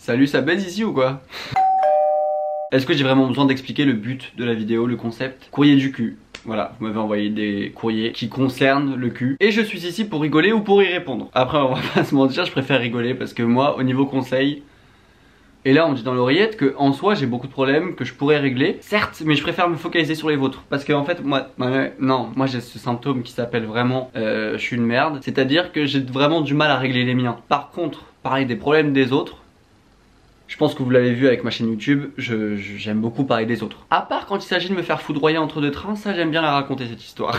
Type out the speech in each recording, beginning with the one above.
Salut, ça baise ici ou quoi? Est-ce que j'ai vraiment besoin d'expliquer le but de la vidéo, le concept? Courrier du cul. Voilà, vous m'avez envoyé des courriers qui concernent le cul. Et je suis ici pour rigoler ou pour y répondre. Après, on va pas se mentir, je préfère rigoler parce que moi, au niveau conseil... Et là on me dit dans l'oreillette que en soi j'ai beaucoup de problèmes que je pourrais régler. Certes, mais je préfère me focaliser sur les vôtres. Parce que en fait moi j'ai ce symptôme qui s'appelle vraiment je suis une merde. C'est-à-dire que j'ai vraiment du mal à régler les miens. Par contre, parler des problèmes des autres, je pense que vous l'avez vu avec ma chaîne YouTube, j'aime beaucoup parler des autres. À part quand il s'agit de me faire foudroyer entre deux trains, ça j'aime bien la raconter cette histoire.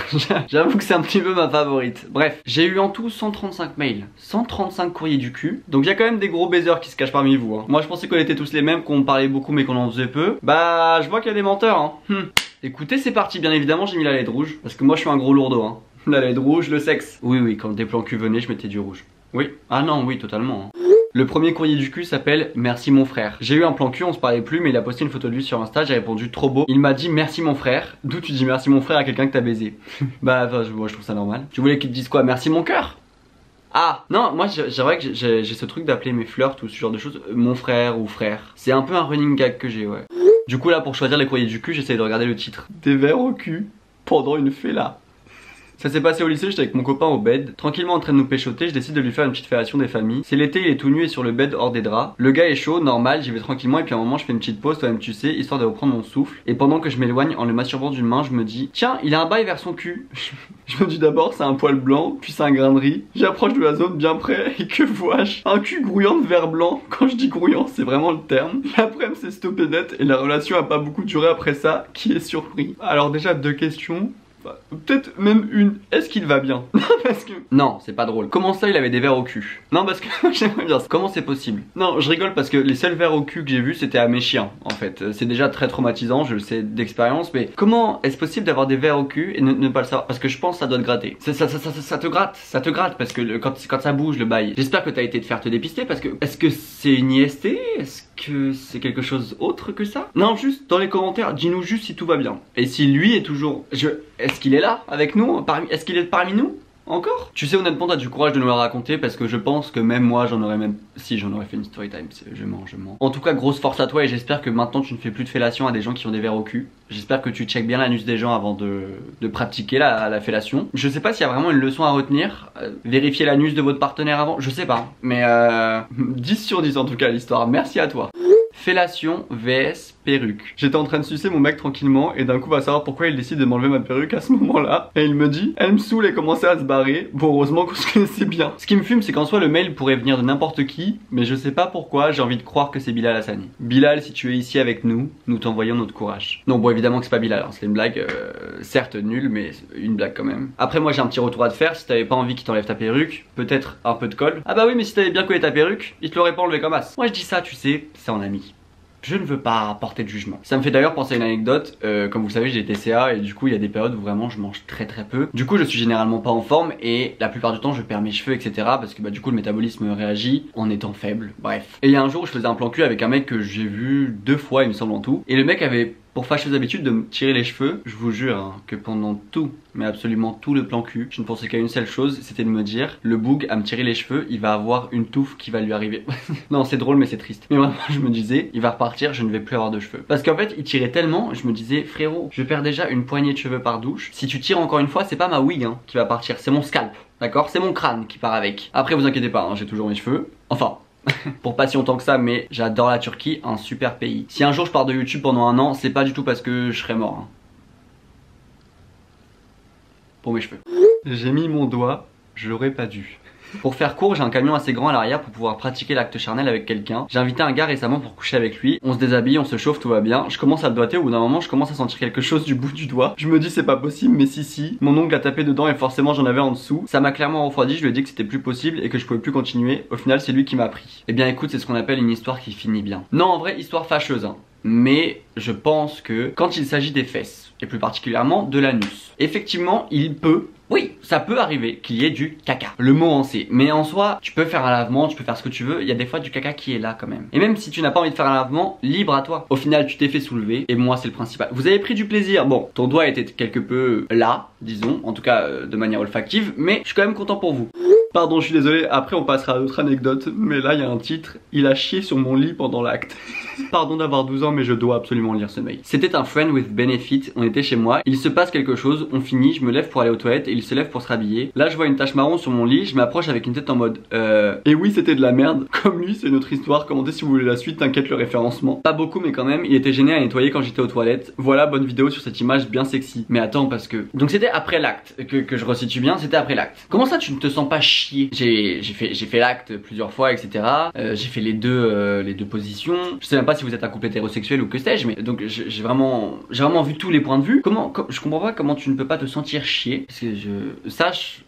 J'avoue que c'est un petit peu ma favorite. Bref, j'ai eu en tout 135 mails, 135 courriers du cul. Donc il y a quand même des gros baisers qui se cachent parmi vous. Hein. Moi je pensais qu'on était tous les mêmes, qu'on parlait beaucoup mais qu'on en faisait peu. Bah je vois qu'il y a des menteurs. Hein. Écoutez, c'est parti, bien évidemment j'ai mis la lettre rouge. Parce que moi je suis un gros lourdeau. Hein. La lettre rouge, le sexe. Oui, quand des plans cul venaient, je mettais du rouge. Oui. Ah non, oui, totalement. Hein. Le premier courrier du cul s'appelle Merci mon frère. J'ai eu un plan cul, on se parlait plus, mais il a posté une photo de lui sur Insta, j'ai répondu trop beau. Il m'a dit merci mon frère. D'où tu dis merci mon frère à quelqu'un que t'as baisé? Bah moi je trouve ça normal. Tu voulais qu'il te dise quoi? Merci mon cœur? Ah non, moi c'est vrai que j'ai ce truc d'appeler mes flirts ou ce genre de choses mon frère ou frère. C'est un peu un running gag que j'ai, ouais. Du coup là pour choisir les courriers du cul, j'essaie de regarder le titre. Des verres au cul pendant une fella. Ça s'est passé au lycée, j'étais avec mon copain au bed, tranquillement en train de nous péchoter, je décide de lui faire une petite fellation des familles. C'est l'été, il est tout nu et sur le bed hors des draps. Le gars est chaud, normal, j'y vais tranquillement et puis à un moment je fais une petite pause, toi-même tu sais, histoire de reprendre mon souffle. Et pendant que je m'éloigne en le masturbant d'une main, je me dis tiens, il a un bail vers son cul. Je me dis d'abord c'est un poil blanc, puis c'est un grain de riz. J'approche de la zone bien près et que vois-je? Un cul grouillant de verre blanc. Quand je dis grouillant, c'est vraiment le terme. L'après-midi s'est stoppé net et la relation a pas beaucoup duré après ça, qui est surpris. Alors déjà deux questions. Peut-être même une, est-ce qu'il va bien? Parce que... Non, c'est pas drôle. Comment ça il avait des verres au cul? Non parce que j'aimerais bien. Comment c'est possible? Non, je rigole parce que les seuls verres au cul que j'ai vus c'était à mes chiens en fait. C'est déjà très traumatisant, je le sais d'expérience, mais comment est-ce possible d'avoir des verres au cul et ne pas le savoir? Parce que je pense que ça doit te gratter. Ça te gratte parce que quand ça bouge le bail. J'espère que t'as été te faire te dépister parce que est-ce que c'est une IST? Est-ce que c'est quelque chose autre que ça? Non, juste dans les commentaires, dis-nous juste si tout va bien. Et si lui est toujours... Est-ce qu'il est là avec nous? Est-ce qu'il est parmi nous? Encore? Tu sais honnêtement t'as du courage de nous la raconter parce que je pense que même moi j'en aurais même... Si j'en aurais fait une story time, je mens. En tout cas grosse force à toi et j'espère que maintenant tu ne fais plus de fellation à des gens qui ont des verres au cul. J'espère que tu checkes bien l'anus des gens avant de pratiquer la fellation. Je sais pas s'il y a vraiment une leçon à retenir. Vérifier l'anus de votre partenaire avant, je sais pas. Mais 10 sur 10 en tout cas l'histoire, merci à toi. Fellation vs perruque. J'étais en train de sucer mon mec tranquillement et d'un coup va savoir pourquoi il décide de m'enlever ma perruque à ce moment-là. Et il me dit, elle me saoule et commençait à se barrer. Bon heureusement qu'on se connaissait bien. Ce qui me fume c'est qu'en soi le mail pourrait venir de n'importe qui, mais je sais pas pourquoi j'ai envie de croire que c'est Bilal Hassani. Bilal, si tu es ici avec nous, nous t'envoyons notre courage. Non bon évidemment que c'est pas Bilal, hein. C'est une blague certes nulle mais une blague quand même. Après moi j'ai un petit retour à te faire, si t'avais pas envie qu'il t'enlève ta perruque, peut-être un peu de colle. Ah bah oui mais si t'avais bien collé ta perruque, il te l'aurait pas enlevé comme as. Moi je dis ça tu sais, c'est en ami. Je ne veux pas porter de jugement. Ça me fait d'ailleurs penser à une anecdote, comme vous le savez j'ai TCA et du coup il y a des périodes où vraiment je mange très peu. Du coup je suis généralement pas en forme et la plupart du temps je perds mes cheveux etc. Parce que bah du coup le métabolisme réagit en étant faible, bref. Et il y a un jour où je faisais un plan cul avec un mec que j'ai vu 2 fois il me semble en tout. Et le mec avait pour fâcheuse habitude de me tirer les cheveux. Je vous jure hein, que pendant tout, mais absolument tout le plan cul, je ne pensais qu'à une seule chose, c'était de me dire le boug à me tirer les cheveux, il va avoir une touffe qui va lui arriver. Non c'est drôle mais c'est triste. Mais vraiment je me disais, il va repartir, je ne vais plus avoir de cheveux. Parce qu'en fait il tirait tellement, je me disais frérot, je perds déjà une poignée de cheveux par douche. Si tu tires encore une fois, c'est pas ma wig hein, qui va partir, c'est mon scalp. D'accord? C'est mon crâne qui part avec. Après vous inquiétez pas, hein, j'ai toujours mes cheveux. Enfin... pour pas si longtemps que ça, mais j'adore la Turquie, un super pays. Si un jour je pars de YouTube pendant un an, c'est pas du tout parce que je serais mort hein. Pour mes cheveux. J'ai mis mon doigt, j'aurais pas dû. Pour faire court, j'ai un camion assez grand à l'arrière pour pouvoir pratiquer l'acte charnel avec quelqu'un. J'ai invité un gars récemment pour coucher avec lui. On se déshabille, on se chauffe, tout va bien. Je commence à le doigter, au bout d'un moment je commence à sentir quelque chose du bout du doigt. Je me dis c'est pas possible, mais si. Mon ongle a tapé dedans et forcément j'en avais en dessous. Ça m'a clairement refroidi, je lui ai dit que c'était plus possible et que je pouvais plus continuer. Au final c'est lui qui m'a pris. Eh bien écoute, c'est ce qu'on appelle une histoire qui finit bien. Non en vrai, histoire fâcheuse hein. Mais je pense que quand il s'agit des fesses, et plus particulièrement de l'anus, effectivement il peut... Oui, ça peut arriver qu'il y ait du caca. Le mot en sait. Mais en soi, tu peux faire un lavement, tu peux faire ce que tu veux. Il y a des fois du caca qui est là quand même. Et même si tu n'as pas envie de faire un lavement, libre à toi. Au final, tu t'es fait soulever. Et moi, c'est le principal. Vous avez pris du plaisir. Bon, ton doigt était quelque peu là, disons. En tout cas, de manière olfactive. Mais je suis quand même content pour vous. Pardon, je suis désolé, après on passera à d'autres anecdotes, mais là il y a un titre, il a chié sur mon lit pendant l'acte. Pardon d'avoir 12 ans, mais je dois absolument lire ce mail. C'était un friend with benefit, on était chez moi, il se passe quelque chose, on finit, je me lève pour aller aux toilettes et il se lève pour se rhabiller. Là je vois une tache marron sur mon lit, je m'approche avec une tête en mode et oui c'était de la merde, comme lui c'est notre histoire, commentez si vous voulez la suite, t'inquiète le référencement. Pas beaucoup mais quand même, il était gêné à nettoyer quand j'étais aux toilettes. Voilà, bonne vidéo sur cette image bien sexy. Mais attends parce que... Donc c'était après l'acte, que je resitue bien, c'était après l'acte. Comment ça tu ne te sens pas chier? J'ai fait l'acte plusieurs fois etc. J'ai fait les deux positions. Je sais même pas si vous êtes un couple hétérosexuel ou que sais-je, mais donc j'ai vraiment vu tous les points de vue. Je comprends pas comment tu ne peux pas te sentir chier. Parce que je sache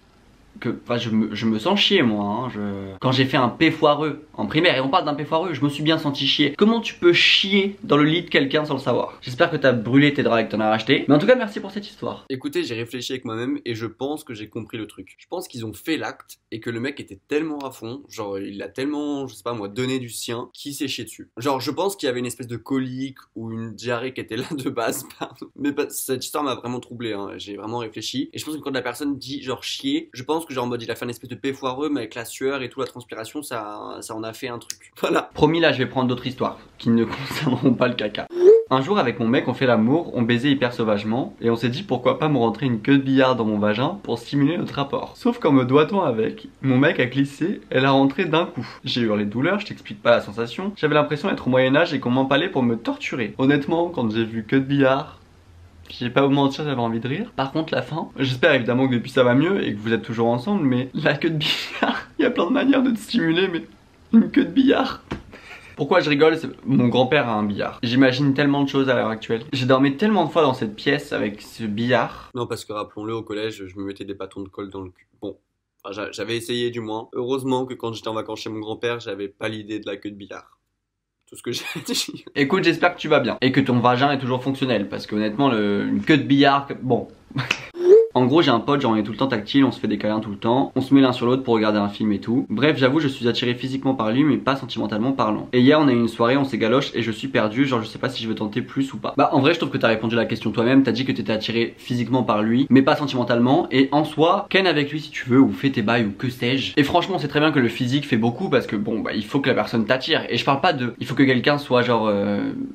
que je me sens chier moi hein. Quand j'ai fait un P foireux en primaire, et on parle d'un P foireux, je me suis bien senti chier. Comment tu peux chier dans le lit de quelqu'un sans le savoir? J'espère que t'as brûlé tes draps et que t'en as racheté. Mais en tout cas merci pour cette histoire. Écoutez, j'ai réfléchi avec moi-même et je pense que j'ai compris le truc. Je pense qu'ils ont fait l'acte et que le mec était tellement à fond, genre il a tellement, je sais pas moi, donné du sien, qu'il s'est chié dessus. Genre je pense qu'il y avait une espèce de colique ou une diarrhée qui était là de base, pardon. Mais cette histoire m'a vraiment troublé hein. J'ai vraiment réfléchi et je pense que quand la personne dit genre chier, je pense que genre en mode il a fait un espèce de P foireux mais avec la sueur et tout, la transpiration, ça en a fait un truc. Voilà. Promis, là je vais prendre d'autres histoires qui ne concerneront pas le caca. Un jour avec mon mec on fait l'amour, on baisait hyper sauvagement et on s'est dit pourquoi pas me rentrer une queue de billard dans mon vagin pour stimuler notre rapport. Sauf qu'en me doigtant avec, mon mec a glissé, elle a rentré d'un coup. J'ai eu les douleurs, je t'explique pas la sensation. J'avais l'impression d'être au Moyen-Âge et qu'on m'empalait pour me torturer. Honnêtement, quand j'ai vu queue de billard, j'ai pas vous mentir, j'avais envie de rire. Par contre la fin, j'espère évidemment que depuis ça va mieux et que vous êtes toujours ensemble, mais la queue de billard, il y a plein de manières de te stimuler, mais une queue de billard. Pourquoi je rigole? Mon grand-père a un billard. J'imagine tellement de choses à l'heure actuelle. J'ai dormi tellement de fois dans cette pièce avec ce billard. Non parce que rappelons-le, au collège, je me mettais des bâtons de colle dans le cul. Bon, enfin, j'avais essayé du moins. Heureusement que quand j'étais en vacances chez mon grand-père, j'avais pas l'idée de la queue de billard. Tout ce que j'ai dit. Écoute, j'espère que tu vas bien et que ton vagin est toujours fonctionnel parce que honnêtement, une queue de billard, bon... En gros j'ai un pote, genre on est tout le temps tactile, on se fait des câlins tout le temps, on se met l'un sur l'autre pour regarder un film et tout. Bref j'avoue je suis attiré physiquement par lui mais pas sentimentalement parlant. Et hier on a eu une soirée, on s'est galoche et je suis perdu, genre je sais pas si je veux tenter plus ou pas. Bah en vrai je trouve que t'as répondu à la question toi-même, t'as dit que t'étais attiré physiquement par lui mais pas sentimentalement. Et en soi, ken avec lui si tu veux ou fais tes bails ou que sais-je. Et franchement c'est très bien que le physique fait beaucoup parce que bon bah il faut que la personne t'attire. Et je parle pas de, il faut que quelqu'un soit genre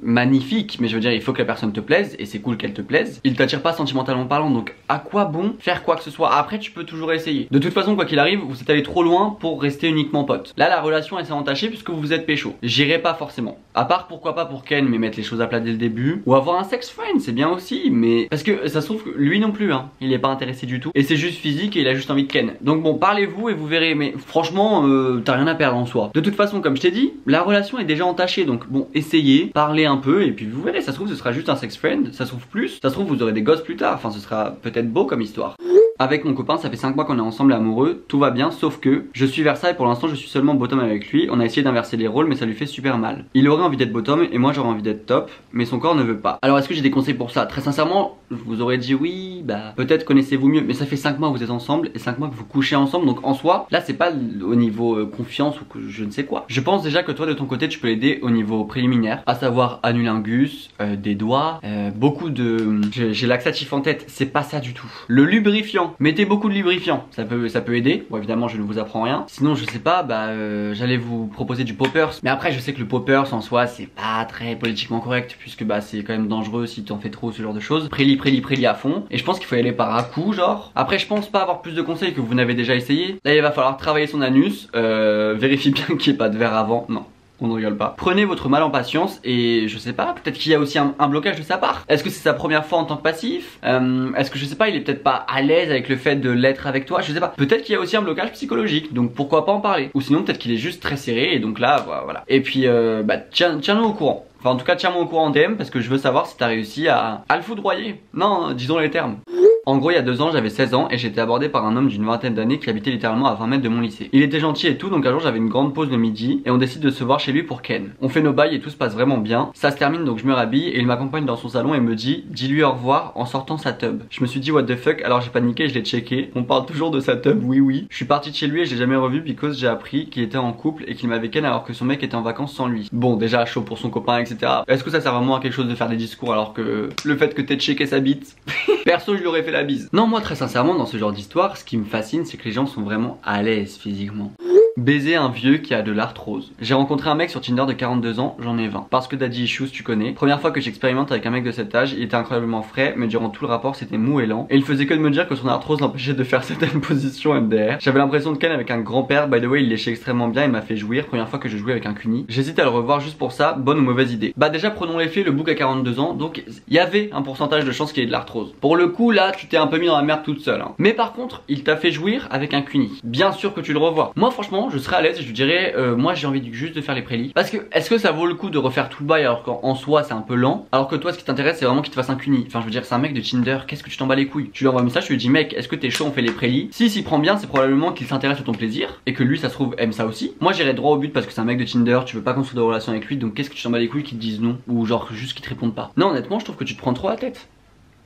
magnifique, mais je veux dire il faut que la personne te plaise et c'est cool qu'elle te plaise. Il t'attire pas sentimentalement parlant donc à quoi bon faire quoi que ce soit? Après tu peux toujours essayer. De toute façon quoi qu'il arrive vous êtes allé trop loin pour rester uniquement pote. Là la relation elle s'est entachée puisque vous êtes pécho. J'irai pas forcément. À part pourquoi pas pour Ken mais mettre les choses à plat dès le début. Ou avoir un sex friend c'est bien aussi. Mais parce que ça se trouve que lui non plus hein. Il est pas intéressé du tout. Et c'est juste physique et il a juste envie de Ken. Donc bon parlez-vous et vous verrez. Mais franchement t'as rien à perdre en soi. De toute façon comme je t'ai dit la relation est déjà entachée. Donc bon essayez, parlez un peu et puis vous verrez. Ça se trouve ce sera juste un sex friend. Ça se trouve plus. Ça se trouve vous aurez des gosses plus tard. Enfin ce sera peut-être beau comme histoire. Avec mon copain, ça fait 5 mois qu'on est ensemble et amoureux, tout va bien, sauf que je suis Versa et pour l'instant je suis seulement bottom avec lui. On a essayé d'inverser les rôles mais ça lui fait super mal. Il aurait envie d'être bottom et moi j'aurais envie d'être top, mais son corps ne veut pas. Alors est-ce que j'ai des conseils pour ça? Très sincèrement, je vous aurais dit oui, bah peut-être connaissez-vous mieux, mais ça fait 5 mois que vous êtes ensemble et 5 mois que vous couchez ensemble, donc en soi, là c'est pas au niveau confiance ou que je ne sais quoi. Je pense déjà que toi de ton côté tu peux l'aider au niveau préliminaire, à savoir anulingus, des doigts, beaucoup de... J'ai laxatif en tête, c'est pas ça du tout. Le lubrifiant, mettez beaucoup de lubrifiant, ça peut aider. Bon évidemment je ne vous apprends rien. Sinon je sais pas, bah j'allais vous proposer du poppers. Mais après je sais que le poppers en soi c'est pas très politiquement correct puisque bah c'est quand même dangereux si tu en fais trop ce genre de choses. Préli à fond. Et je pense qu'il faut y aller par à coup genre. Après je pense pas avoir plus de conseils que vous n'avez déjà essayé. Là il va falloir travailler son anus. Vérifiez bien qu'il n'y ait pas de verre avant. Non. On ne rigole pas. Prenez votre mal en patience et je sais pas, peut-être qu'il y a aussi un blocage de sa part. Est-ce que c'est sa première fois en tant que passif? Est-ce que je sais pas, il est peut-être pas à l'aise avec le fait de l'être avec toi? Je sais pas. Peut-être qu'il y a aussi un blocage psychologique, donc pourquoi pas en parler? Ou sinon peut-être qu'il est juste très serré et donc là voilà. Et puis bah tiens-nous au courant. Enfin en tout cas tiens-moi au courant en DM parce que je veux savoir si t'as réussi à le foudroyer. Non, disons les termes. En gros il y a 2 ans j'avais 16 ans et j'étais abordé par un homme d'une vingtaine d'années qui habitait littéralement à 20 mètres de mon lycée. Il était gentil et tout, donc un jour j'avais une grande pause de midi et on décide de se voir chez lui pour Ken. On fait nos bails et tout se passe vraiment bien. Ça se termine donc je me rhabille et il m'accompagne dans son salon et me dit dis-lui au revoir en sortant sa tub. Je me suis dit what the fuck, alors j'ai paniqué et je l'ai checké. On parle toujours de sa tub, oui. Je suis parti de chez lui et je l'ai jamais revu because j'ai appris qu'il était en couple et qu'il m'avait Ken alors que son mec était en vacances sans lui. Bon déjà chaud pour son copain etc. Est-ce que ça sert vraiment à quelque chose de faire des discours alors que le fait que t'aies checké sa bite perso je lui aurais fait fait la bise. Non, moi très sincèrement dans ce genre d'histoire, ce qui me fascine c'est que les gens sont vraiment à l'aise physiquement. Baiser un vieux qui a de l'arthrose. J'ai rencontré un mec sur Tinder de 42 ans, j'en ai 20. Parce que Daddy Issues tu connais. Première fois que j'expérimente avec un mec de cet âge, il était incroyablement frais, mais durant tout le rapport c'était mou et lent. Et il faisait que de me dire que son arthrose l'empêchait de faire certaines positions MDR. J'avais l'impression de ken avec un grand-père, by the way il léchait extrêmement bien et m'a fait jouir. Première fois que je jouais avec un cuni. J'hésite à le revoir juste pour ça, bonne ou mauvaise idée. Bah déjà prenons les faits, le bouc a 42 ans, donc il y avait un pourcentage de chance qu'il ait de l'arthrose. Pour le coup là tu t'es un peu mis dans la merde toute seule. Hein. Mais par contre il t'a fait jouir avec un cuni. Bien sûr que tu le revois. Moi franchement je serais à l'aise et je lui dirais moi j'ai envie juste de faire les prélis. Parce que est-ce que ça vaut le coup de refaire tout le bail alors qu'en soi c'est un peu lent. Alors que toi ce qui t'intéresse c'est vraiment qu'il te fasse un cuni. Enfin je veux dire c'est un mec de Tinder, qu'est-ce que tu t'en bats les couilles. Tu lui envoies un message, tu lui dis mec est-ce que t'es chaud on fait les prélis. Si s'y prend bien c'est probablement qu'il s'intéresse à ton plaisir. Et que lui ça se trouve aime ça aussi. Moi j'irais droit au but parce que c'est un mec de Tinder, tu veux pas construire de relation avec lui. Donc qu'est-ce que tu t'en bats les couilles qu'ils te disent non. Ou genre juste qu'ils te répondent pas. Non honnêtement je trouve que tu te prends trop la tête.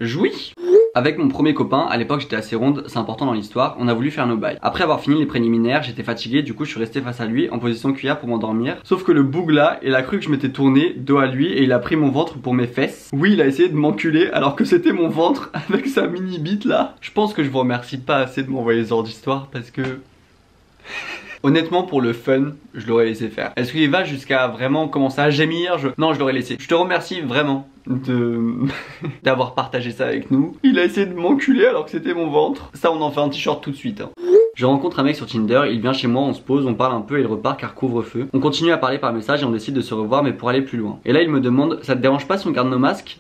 Oui. Avec mon premier copain, à l'époque j'étais assez ronde, c'est important dans l'histoire, on a voulu faire nos bails. Après avoir fini les préliminaires, j'étais fatigué, du coup je suis resté face à lui en position cuillère pour m'endormir. Sauf que le boug là, il a cru que je m'étais tourné dos à lui et il a pris mon ventre pour mes fesses. Oui, il a essayé de m'enculer alors que c'était mon ventre avec sa mini bite là. Je pense que je vous remercie pas assez de m'envoyer ce genre d'histoire parce que... Honnêtement pour le fun, je l'aurais laissé faire. Est-ce qu'il va jusqu'à vraiment commencer à gémir? Non je l'aurais laissé. Je te remercie vraiment d'avoir partagé ça avec nous. Il a essayé de m'enculer alors que c'était mon ventre. Ça on en fait un t-shirt tout de suite hein. Je rencontre un mec sur Tinder, il vient chez moi, on se pose, on parle un peu et il repart car couvre-feu. On continue à parler par message et on décide de se revoir mais pour aller plus loin. Et là il me demande, ça te dérange pas si on garde nos masques?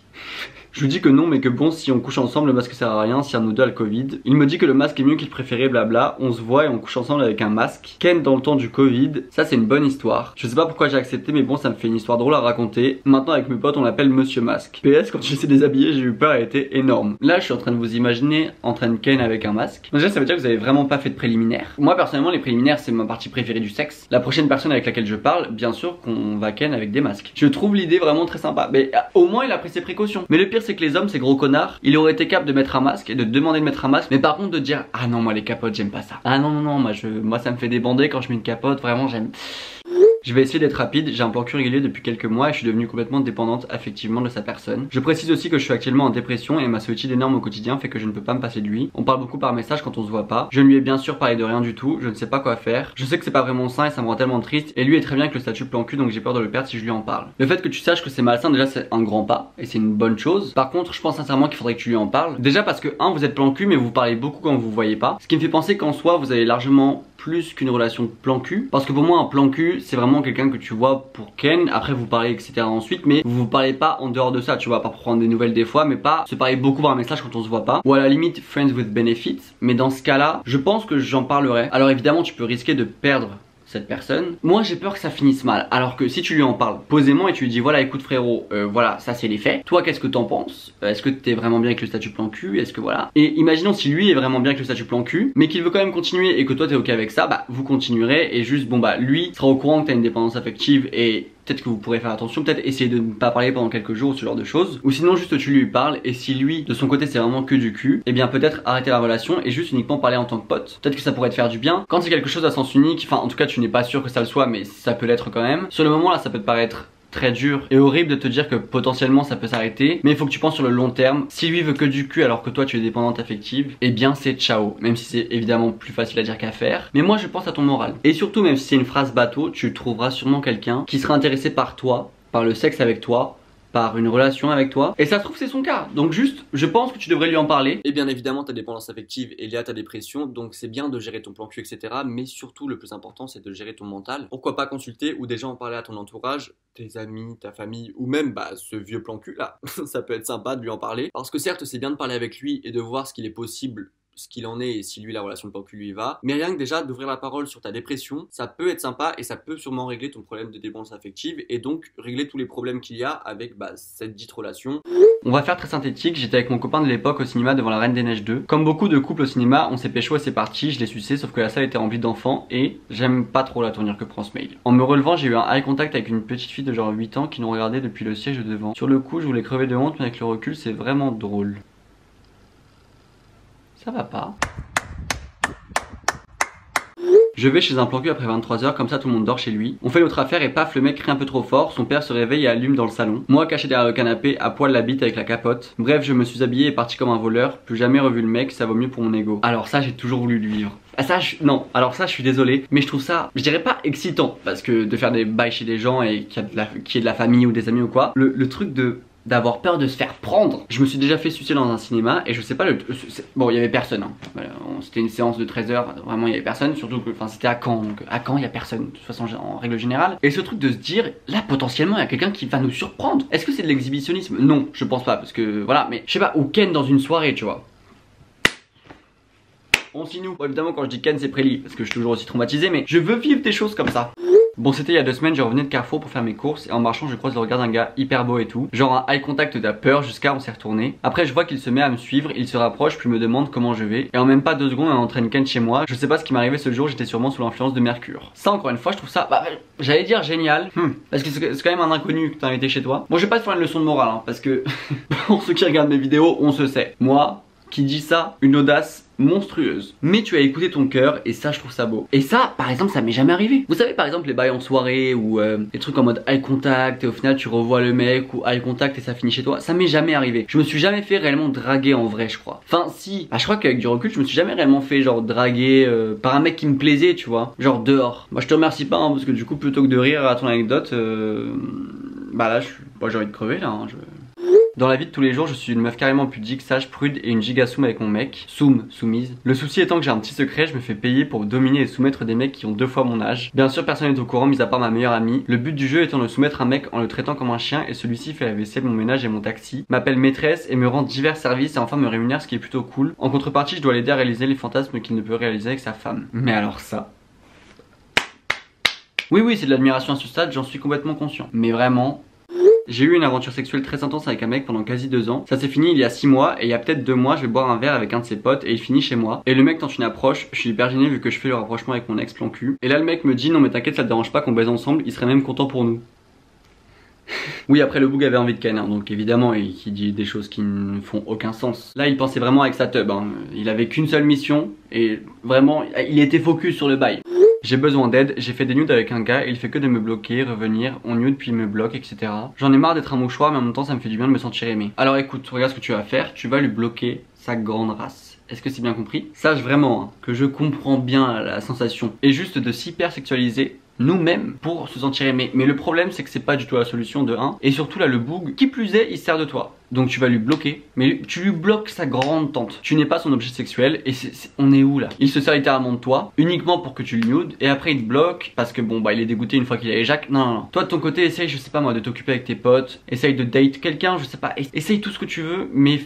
Je lui dis que non mais que bon si on couche ensemble le masque sert à rien si un de nous deux a le Covid. Il me dit que le masque est mieux qu'il préférait blabla. On se voit et on couche ensemble avec un masque. Ken dans le temps du Covid, ça c'est une bonne histoire. Je sais pas pourquoi j'ai accepté mais bon ça me fait une histoire drôle à raconter. Maintenant avec mes potes on l'appelle Monsieur Masque. PS quand je s'est déshabillé j'ai eu peur, elle était énorme. Là je suis en train de vous imaginer en train de Ken avec un masque. Déjà ça veut dire que vous avez vraiment pas fait de préliminaires. Moi personnellement les préliminaires c'est ma partie préférée du sexe. La prochaine personne avec laquelle je parle, bien sûr qu'on va Ken avec des masques. Je trouve l'idée vraiment très sympa. Mais au moins il a pris ses précautions. Mais le pire c'est que les hommes c'est gros connard, il aurait été capable de mettre un masque et de demander de mettre un masque, mais par contre de dire ah non moi les capotes j'aime pas ça. Ah non non non moi ça me fait débander quand je mets une capote, vraiment j'aime. Je vais essayer d'être rapide, j'ai un plan cul régulier depuis quelques mois et je suis devenue complètement dépendante affectivement de sa personne. Je précise aussi que je suis actuellement en dépression et ma solitude énorme au quotidien fait que je ne peux pas me passer de lui. On parle beaucoup par message quand on se voit pas. Je ne lui ai bien sûr parlé de rien du tout, je ne sais pas quoi faire. Je sais que c'est pas vraiment sain et ça me rend tellement triste et lui est très bien avec le statut plan cul donc j'ai peur de le perdre si je lui en parle. Le fait que tu saches que c'est malsain déjà c'est un grand pas et c'est une bonne chose. Par contre je pense sincèrement qu'il faudrait que tu lui en parles. Déjà parce que vous êtes plan cul mais vous parlez beaucoup quand vous vous voyez pas. Ce qui me fait penser qu'en soi vous avez largement plus qu'une relation plan cul. Parce que pour moi un plan cul c'est vraiment quelqu'un que tu vois pour Ken, après vous parlez etc ensuite mais vous vous parlez pas en dehors de ça, tu vois, pas prendre des nouvelles des fois mais pas se parler beaucoup par un message quand on se voit pas. Ou à la limite friends with benefits, mais dans ce cas là je pense que j'en parlerai. Alors évidemment tu peux risquer de perdre cette personne. Moi j'ai peur que ça finisse mal. Alors que si tu lui en parles posément et tu lui dis voilà écoute frérot, voilà ça c'est les faits. Toi qu'est-ce que t'en penses? Est-ce que t'es vraiment bien avec le statut plan cul? Est-ce que voilà. Et imaginons si lui est vraiment bien avec le statut plan cul, mais qu'il veut quand même continuer et que toi t'es ok avec ça, bah vous continuerez et juste bon bah lui sera au courant que t'as une dépendance affective et peut-être que vous pourrez faire attention, peut-être essayer de ne pas parler pendant quelques jours ou ce genre de choses. Ou sinon juste tu lui parles et si lui de son côté c'est vraiment que du cul, et bien peut-être arrêter la relation et juste uniquement parler en tant que pote. Peut-être que ça pourrait te faire du bien. Quand c'est quelque chose à sens unique, enfin en tout cas tu n'es pas sûr que ça le soit mais ça peut l'être quand même. Sur le moment là ça peut te paraître très dur et horrible de te dire que potentiellement ça peut s'arrêter, mais il faut que tu penses sur le long terme. Si lui veut que du cul alors que toi tu es dépendante affective, et bien c'est ciao, même si c'est évidemment plus facile à dire qu'à faire, mais moi je pense à ton moral. Et surtout même si c'est une phrase bateau, tu trouveras sûrement quelqu'un qui sera intéressé par toi, par le sexe avec toi, par une relation avec toi, et ça se trouve c'est son cas, donc juste je pense que tu devrais lui en parler. Et bien évidemment ta dépendance affective est liée à ta dépression, donc c'est bien de gérer ton plan cul etc, mais surtout le plus important c'est de gérer ton mental. Pourquoi pas consulter ou déjà en parler à ton entourage, tes amis, ta famille ou même ce vieux plan cul là, ça peut être sympa de lui en parler, parce que certes c'est bien de parler avec lui et de voir ce qu'il est possible, ce qu'il en est et si lui la relation de plan cul lui va, mais rien que déjà d'ouvrir la parole sur ta dépression, ça peut être sympa et ça peut sûrement régler ton problème de dépendance affective et donc régler tous les problèmes qu'il y a avec cette dite relation. On va faire très synthétique, j'étais avec mon copain de l'époque au cinéma devant La Reine des Neiges 2. Comme beaucoup de couples au cinéma, on s'est pécho et c'est parti, je l'ai sucé sauf que la salle était remplie d'enfants et j'aime pas trop la tournure que prend ce mail. En me relevant j'ai eu un eye contact avec une petite fille de genre 8 ans qui nous regardait depuis le siège de devant. Sur le coup je voulais crever de honte mais avec le recul c'est vraiment drôle. Ça va pas. Je vais chez un plan cul après 23h, comme ça tout le monde dort chez lui. On fait notre affaire et paf, le mec crie un peu trop fort, son père se réveille et allume dans le salon. Moi caché derrière le canapé, à poil la bite avec la capote. Bref, je me suis habillé et parti comme un voleur, plus jamais revu le mec, ça vaut mieux pour mon ego. Alors ça j'ai toujours voulu le vivre. Ah ça non, alors ça je suis désolé, mais je trouve ça, je dirais pas excitant, parce que de faire des bails chez des gens et qu'il y ait de la famille ou des amis ou quoi, le truc d'avoir peur de se faire prendre. Je me suis déjà fait sucer dans un cinéma et je sais pas bon il y avait personne hein. Voilà, c'était une séance de 13 h, vraiment il y avait personne, surtout que c'était à Caen, donc à Caen il y a personne de toute façon en règle générale. Et ce truc de se dire là potentiellement il y a quelqu'un qui va nous surprendre. Est-ce que c'est de l'exhibitionnisme? Non, je pense pas, parce que voilà, mais je sais pas, ou Ken dans une soirée, tu vois. On s'y noue. Bon, évidemment quand je dis Ken c'est Préli parce que je suis toujours aussi traumatisé, mais je veux vivre des choses comme ça. Bon c'était il y a 2 semaines, je revenais de Carrefour pour faire mes courses et en marchant je croise le regard d'un gars hyper beau et tout. Genre un eye contact de peur jusqu'à on s'est retourné. Après je vois qu'il se met à me suivre, il se rapproche puis me demande comment je vais. Et en même pas 2 secondes on entraîne Ken chez moi. Je sais pas ce qui m'est arrivé ce jour, j'étais sûrement sous l'influence de Mercure. Ça encore une fois je trouve ça, j'allais dire génial. Parce que c'est quand même un inconnu que t'as invité chez toi. Bon je vais pas te faire une leçon de morale hein, parce que pour ceux qui regardent mes vidéos on se sait. Moi qui dis ça, une audace monstrueuse. Mais tu as écouté ton cœur et ça je trouve ça beau. Et ça par exemple ça m'est jamais arrivé. Vous savez par exemple les bails en soirée ou des trucs en mode eye contact et au final tu revois le mec ou eye contact et ça finit chez toi. Ça m'est jamais arrivé. Je me suis jamais fait réellement draguer en vrai je crois. Enfin si, je crois qu'avec du recul je me suis jamais réellement fait genre draguer par un mec qui me plaisait tu vois. Genre dehors. Moi je te remercie pas hein, parce que du coup plutôt que de rire à ton anecdote là j'ai envie de crever là hein, Dans la vie de tous les jours, je suis une meuf carrément pudique, sage, prude et une giga soum avec mon mec. Soumise. Le souci étant que j'ai un petit secret, je me fais payer pour dominer et soumettre des mecs qui ont 2 fois mon âge. Bien sûr, personne n'est au courant, mis à part ma meilleure amie. Le but du jeu étant de soumettre un mec en le traitant comme un chien et celui-ci fait la vaisselle, mon ménage et mon taxi, m'appelle maîtresse et me rend divers services et enfin me rémunère, ce qui est plutôt cool. En contrepartie, je dois l'aider à réaliser les fantasmes qu'il ne peut réaliser avec sa femme. Mais alors ça... Oui, c'est de l'admiration à ce stade, j'en suis complètement conscient. Mais vraiment... J'ai eu une aventure sexuelle très intense avec un mec pendant quasi 2 ans. Ça s'est fini il y a 6 mois et il y a peut-être 2 mois je vais boire un verre avec un de ses potes et il finit chez moi. Et le mec tente une approche, je suis hyper gêné vu que je fais le rapprochement avec mon ex plan cul. Et là le mec me dit non mais t'inquiète ça te dérange pas qu'on baise ensemble, il serait même content pour nous. Oui après le boug avait envie de ken hein, donc évidemment il dit des choses qui ne font aucun sens. Là il pensait vraiment avec sa teub hein. Il avait qu'une seule mission et vraiment il était focus sur le bail. J'ai besoin d'aide, j'ai fait des nudes avec un gars et il fait que de me bloquer, revenir, on nude puis il me bloque etc. J'en ai marre d'être un mouchoir mais en même temps ça me fait du bien de me sentir aimé. Alors écoute, regarde ce que tu vas faire, tu vas lui bloquer sa grande race. Est-ce que c'est bien compris? Sache vraiment hein, que je comprends bien la sensation et juste de s'hypersexualiser nous-mêmes pour se sentir aimé. Mais le problème c'est que c'est pas du tout la solution de 1. Et surtout là le boug, qui plus est il sert de toi. Donc tu vas lui bloquer, mais tu lui bloques sa grande tante. Tu n'es pas son objet sexuel et on est où là? Il se sert littéralement de toi, uniquement pour que tu le nudes. Et après il te bloque, parce que bon il est dégoûté une fois qu'il a éjac. Non. Toi de ton côté essaye je sais pas moi de t'occuper avec tes potes. Essaye de date quelqu'un, je sais pas. Essaye tout ce que tu veux, mais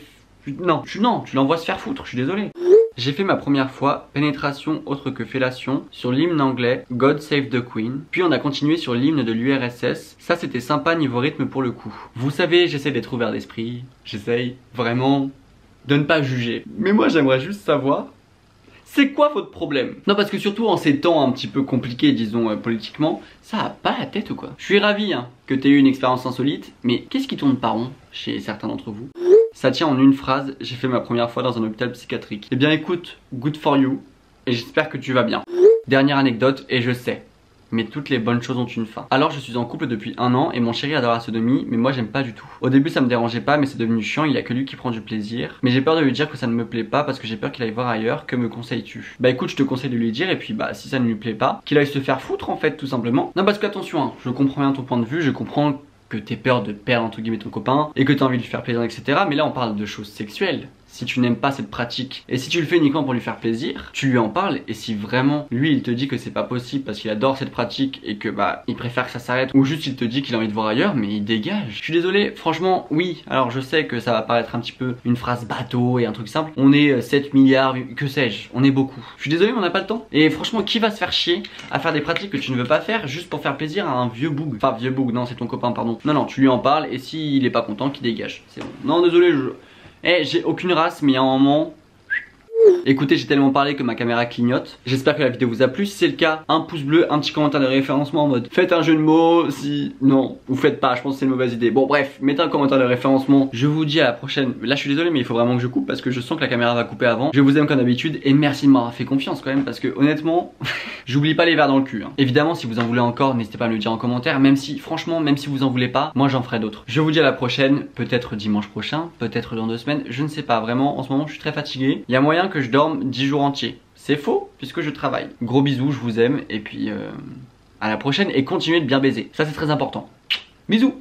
non, tu l'envoies se faire foutre, je suis désolé. J'ai fait ma première fois pénétration autre que fellation sur l'hymne anglais God Save the Queen. Puis on a continué sur l'hymne de l'URSS. Ça c'était sympa niveau rythme pour le coup. Vous savez, j'essaie d'être ouvert d'esprit. J'essaye vraiment de ne pas juger. Mais moi j'aimerais juste savoir, c'est quoi votre problème? Non parce que surtout en ces temps un petit peu compliqués disons politiquement, ça a pas la tête ou quoi? Je suis ravi hein, que t'aies eu une expérience insolite, mais qu'est-ce qui tourne pas rond chez certains d'entre vous? Ça tient en une phrase, j'ai fait ma première fois dans un hôpital psychiatrique. Eh bien écoute, good for you, et j'espère que tu vas bien. Dernière anecdote, et je sais, mais toutes les bonnes choses ont une fin. Alors je suis en couple depuis 1 an et mon chéri adore la sodomie, mais moi j'aime pas du tout. Au début ça me dérangeait pas mais c'est devenu chiant, il y a que lui qui prend du plaisir. Mais j'ai peur de lui dire que ça ne me plaît pas parce que j'ai peur qu'il aille voir ailleurs, que me conseilles-tu? Bah écoute je te conseille de lui dire et puis si ça ne lui plaît pas, qu'il aille se faire foutre en fait tout simplement. Non parce que attention, hein, je comprends bien ton point de vue, je comprends que t'aies peur de perdre entre guillemets ton copain et que t'as envie de lui faire plaisir etc. Mais là on parle de choses sexuelles. Si tu n'aimes pas cette pratique et si tu le fais uniquement pour lui faire plaisir, tu lui en parles et si vraiment lui il te dit que c'est pas possible parce qu'il adore cette pratique et que il préfère que ça s'arrête ou juste il te dit qu'il a envie de voir ailleurs, mais il dégage. Je suis désolé, franchement oui, alors je sais que ça va paraître un petit peu une phrase bateau et un truc simple. On est 7 milliards, que sais-je, on est beaucoup. Je suis désolé mais on n'a pas le temps. Et franchement qui va se faire chier à faire des pratiques que tu ne veux pas faire juste pour faire plaisir à un vieux boug? Enfin vieux boug, non c'est ton copain pardon. Non tu lui en parles et s'il est pas content qu'il dégage. C'est bon. Non désolé j'ai aucune race mais il y a un moment Écoutez, j'ai tellement parlé que ma caméra clignote. J'espère que la vidéo vous a plu. Si c'est le cas, un pouce bleu, un petit commentaire de référencement en mode faites un jeu de mots. Si non, vous faites pas, je pense que c'est une mauvaise idée. Bon bref, mettez un commentaire de référencement. Je vous dis à la prochaine. Là je suis désolé mais il faut vraiment que je coupe parce que je sens que la caméra va couper avant. Je vous aime comme d'habitude et merci de m'avoir fait confiance quand même parce que honnêtement, j'oublie pas les verres dans le cul. Évidemment si vous en voulez encore, n'hésitez pas à me le dire en commentaire. Même si franchement, même si vous en voulez pas, moi j'en ferai d'autres. Je vous dis à la prochaine, peut-être dimanche prochain, peut-être dans 2 semaines, je ne sais pas vraiment. En ce moment je suis très fatigué. Il y a moyen que je dorme 10 jours entiers. C'est faux puisque je travaille. Gros bisous, je vous aime et puis à la prochaine et continuez de bien baiser. Ça c'est très important. Bisous.